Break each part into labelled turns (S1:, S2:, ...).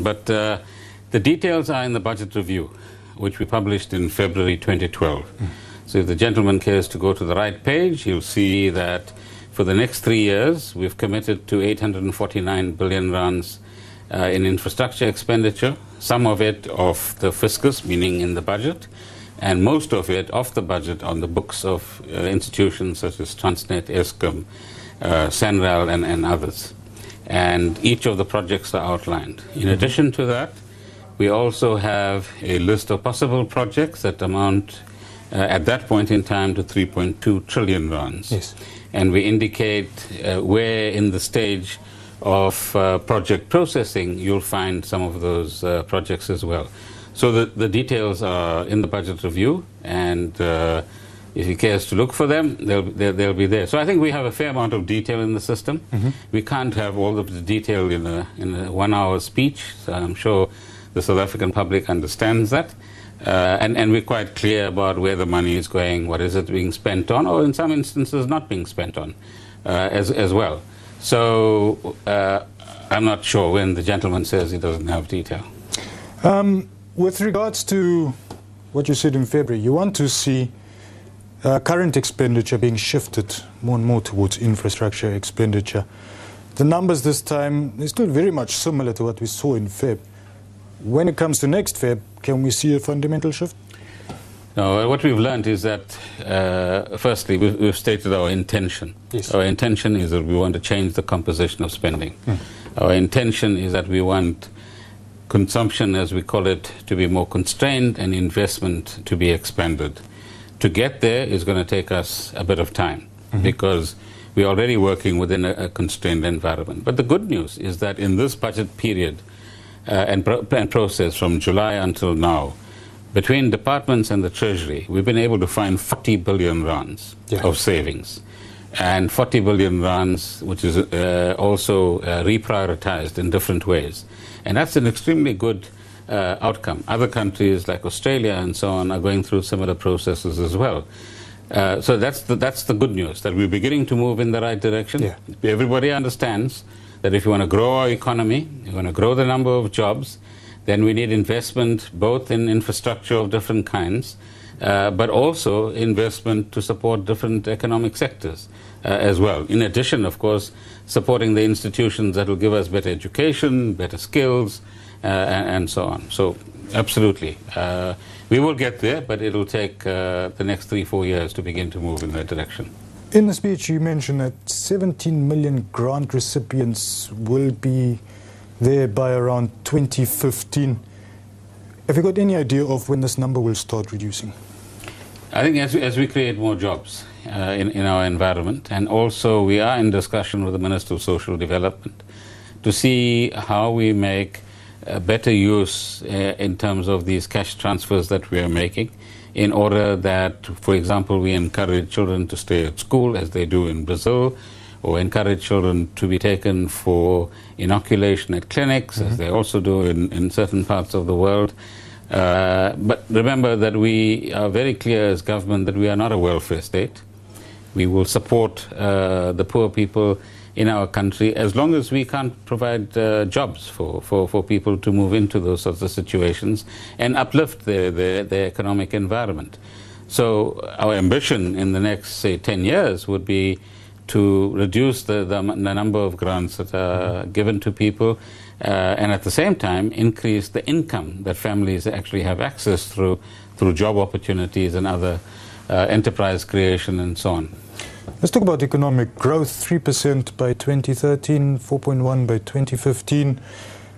S1: But the details are in the budget review, which we published in February 2012. So if the gentleman cares to go to the right page, he'll see that for the next 3 years, we've committed to 849 billion rands in infrastructure expenditure, some of it off the fiscus, meaning in the budget, and most of it off the budget on the books of institutions such as Transnet, Eskom, Senral, and others. And each of the projects are outlined. In addition to that, we also have a list of possible projects that amount at that point in time to 3.2 trillion rands.
S2: Yes.
S1: And we indicate where in the stage of project processing you'll find some of those projects as well. So the details are in the budget review, and if he cares to look for them, they'll be there. So I think we have a fair amount of detail in the system. We can't have all of the detail in a 1 hour speech, so I'm sure the South African public understands that. And we're quite clear about where the money is going, what is it being spent on, or in some instances not being spent on as well. So I'm not sure when the gentleman says he doesn't have detail.
S2: With regards to what you said in February, you want to see current expenditure being shifted more and more towards infrastructure expenditure. The numbers this time, they're still very much similar to what we saw in Feb. When it comes to next Feb, can we see a fundamental shift?
S1: No, what we've learned is that, firstly, we've stated our intention.
S2: Yes.
S1: Our intention is that we want to change the composition of spending. Our intention is that we want consumption, as we call it, to be more constrained and investment to be expanded. To get there is going to take us a bit of time because we're already working within a constrained environment. But the good news is that in this budget period and process from July until now, between departments and the Treasury, we've been able to find 40 billion rands of savings. And 40 billion rands, which is also reprioritized in different ways. And that's an extremely good outcome. Other countries like Australia and so on are going through similar processes as well. So that's the good news, that we're beginning to move in the right direction.
S2: Yeah.
S1: Everybody understands that if you want to grow our economy, you want to grow the number of jobs, then we need investment both in infrastructure of different kinds, but also investment to support different economic sectors as well. In addition, of course, supporting the institutions that will give us better education, better skills, and so on. So, absolutely. We will get there, but it will take the next 3-4 years to begin to move in that direction.
S2: In the speech, you mentioned that 17 million grant recipients will be there by around 2015. Have you got any idea of when this number will start reducing?
S1: I think as we create more jobs in our environment, and also we are in discussion with the Minister of Social Development to see how we make better use in terms of these cash transfers that we are making, in order that, for example, we encourage children to stay at school as they do in Brazil, or encourage children to be taken for inoculation at clinics, as they also do in certain parts of the world. But remember that we are very clear as government that we are not a welfare state. We will support the poor people in our country as long as we can't provide jobs for people to move into those sorts of situations and uplift their economic environment. So our ambition in the next, say, 10 years would be to reduce the number of grants that are given to people, and at the same time increase the income that families actually have access through job opportunities and other enterprise creation and so on.
S2: Let's talk about economic growth, 3% by 2013, 4.1 by 2015.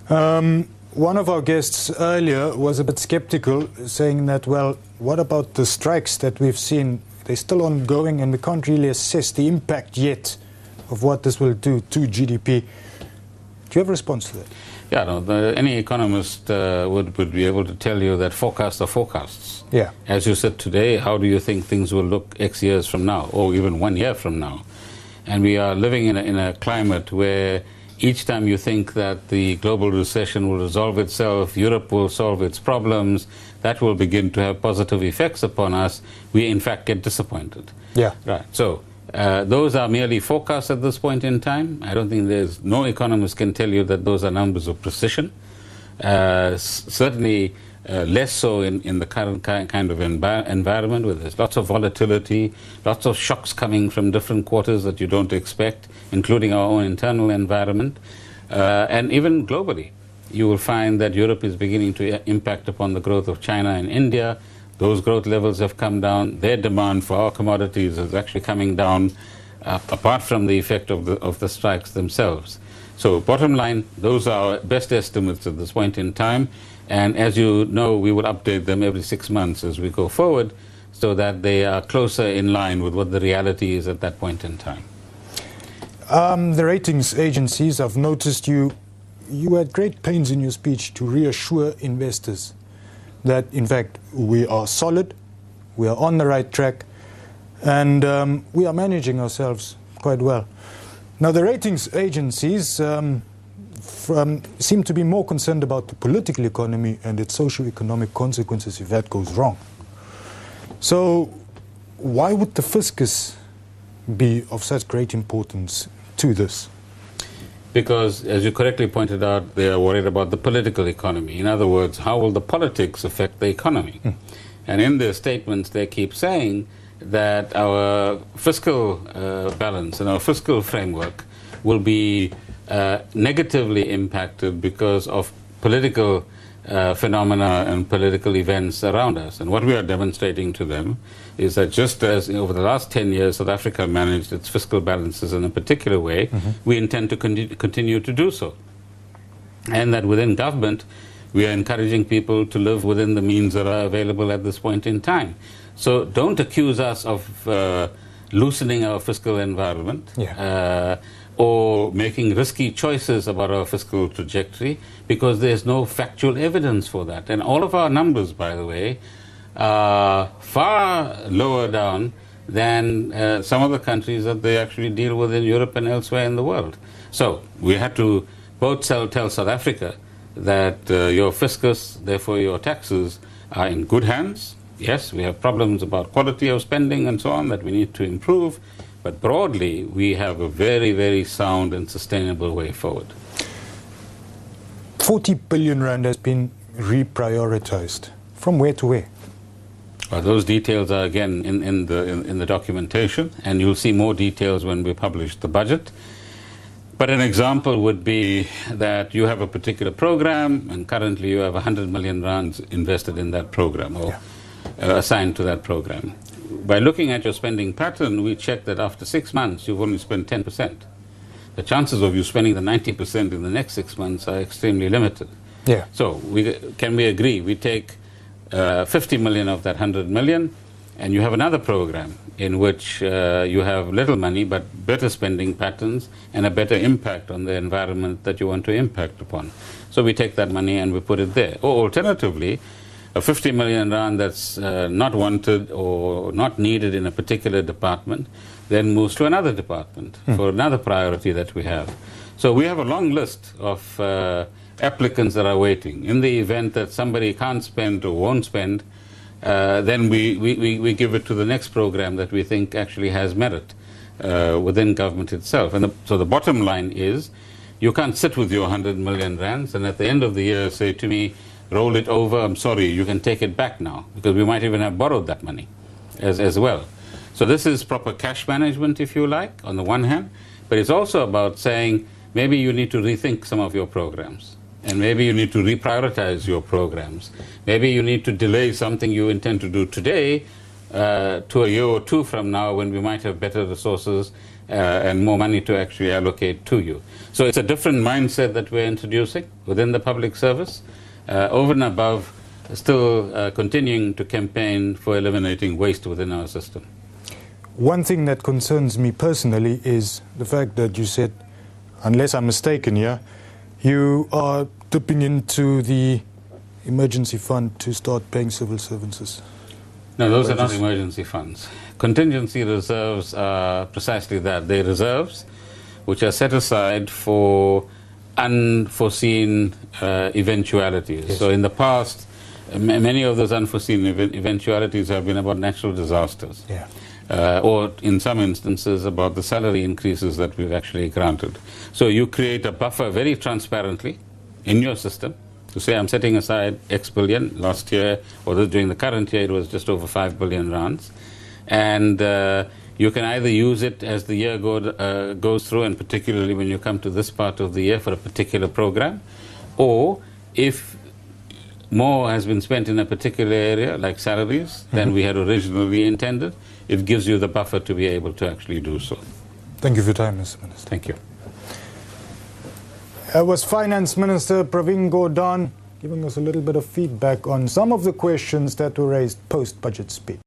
S2: One of our guests earlier was a bit skeptical, saying that, well, what about the strikes that we've seen? They're still ongoing and we can't really assess the impact yet of what this will do to GDP. Do you have a response to that?
S1: Yeah, no, any economist would be able to tell you that forecasts are forecasts.
S2: Yeah.
S1: As you said today, how do you think things will look X years from now, or even 1 year from now? And we are living in a climate where each time you think that the global recession will resolve itself, Europe will solve its problems, that will begin to have positive effects upon us, we in fact get disappointed.
S2: Yeah.
S1: Right. So those are merely forecasts at this point in time. I don't think no economist can tell you that those are numbers of precision. certainly less so in the current kind of environment where there's lots of volatility, lots of shocks coming from different quarters that you don't expect, including our own internal environment. And even globally, you will find that Europe is beginning to impact upon the growth of China and India. Those growth levels have come down. Their demand for our commodities is actually coming down, apart from the effect of the strikes themselves. So bottom line, those are our best estimates at this point in time. And as you know, we will update them every 6 months as we go forward so that they are closer in line with what the reality is at that point in time.
S2: The ratings agencies, I've noticed you had great pains in your speech to reassure investors that, in fact, we are solid, we are on the right track, and we are managing ourselves quite well. Now, the ratings agencies seem to be more concerned about the political economy and its socio-economic consequences if that goes wrong. So, why would the fiscus be of such great importance to this?
S1: Because, as you correctly pointed out, they are worried about the political economy. In other words, how will the politics affect the economy? And in their statements, they keep saying that our fiscal balance and our fiscal framework will be negatively impacted because of political phenomena and political events around us. And what we are demonstrating to them is that just as over the last 10 years South Africa managed its fiscal balances in a particular way, we intend to continue to do so. And that within government, we are encouraging people to live within the means that are available at this point in time. So don't accuse us of loosening our fiscal environment or making risky choices about our fiscal trajectory, because there's no factual evidence for that. And all of our numbers, by the way, are far lower down than some of the countries that they actually deal with in Europe and elsewhere in the world. So we had to both tell South Africa that your fiscus, therefore your taxes, are in good hands. Yes, we have problems about quality of spending and so on that we need to improve, but broadly we have a very, very sound and sustainable way forward.
S2: 40 billion rand has been reprioritized. From where to where?
S1: Well, those details are again in the documentation, and you'll see more details when we publish the budget. But an example would be that you have a particular program, and currently you have 100 million rands invested in that program, or assigned to that program. By looking at your spending pattern, we check that after 6 months you've only spent 10%. The chances of you spending the 90% in the next 6 months are extremely limited. So can we agree? We take 50 million of that 100 million, and you have another program in which you have little money but better spending patterns and a better impact on the environment that you want to impact upon. So we take that money and we put it there. Or alternatively, a 50 million rand that's not wanted or not needed in a particular department then moves to another department for another priority that we have. So we have a long list of applicants that are waiting. In the event that somebody can't spend or won't spend, then we give it to the next program that we think actually has merit within government itself. And so the bottom line is, you can't sit with your 100 million rands and at the end of the year say to me, roll it over, I'm sorry, you can take it back now, because we might even have borrowed that money as well. So this is proper cash management, if you like, on the one hand, but it's also about saying maybe you need to rethink some of your programs. And maybe you need to reprioritize your programs. Maybe you need to delay something you intend to do today to a year or two from now, when we might have better resources and more money to actually allocate to you. So it's a different mindset that we're introducing within the public service, over and above still continuing to campaign for eliminating waste within our system.
S2: One thing that concerns me personally is the fact that you said, unless I'm mistaken here, you are dipping into the emergency fund to start paying civil servants.
S1: No, those are not emergency funds. Contingency reserves are precisely that. They're reserves which are set aside for unforeseen eventualities. So in the past, many of those unforeseen eventualities have been about natural disasters. Or in some instances about the salary increases that we've actually granted. So you create a buffer very transparently in your system, to say I'm setting aside X billion. Last year, or during the current year, it was just over 5 billion rands. And you can either use it as the year goes through, and particularly when you come to this part of the year for a particular program, or if more has been spent in a particular area, like salaries, than we had originally intended, it gives you the buffer to be able to actually do so.
S2: Thank you for your time, Mr. Minister.
S1: Thank you.
S2: Was Finance Minister Pravin Gordhan giving us a little bit of feedback on some of the questions that were raised post-budget speech.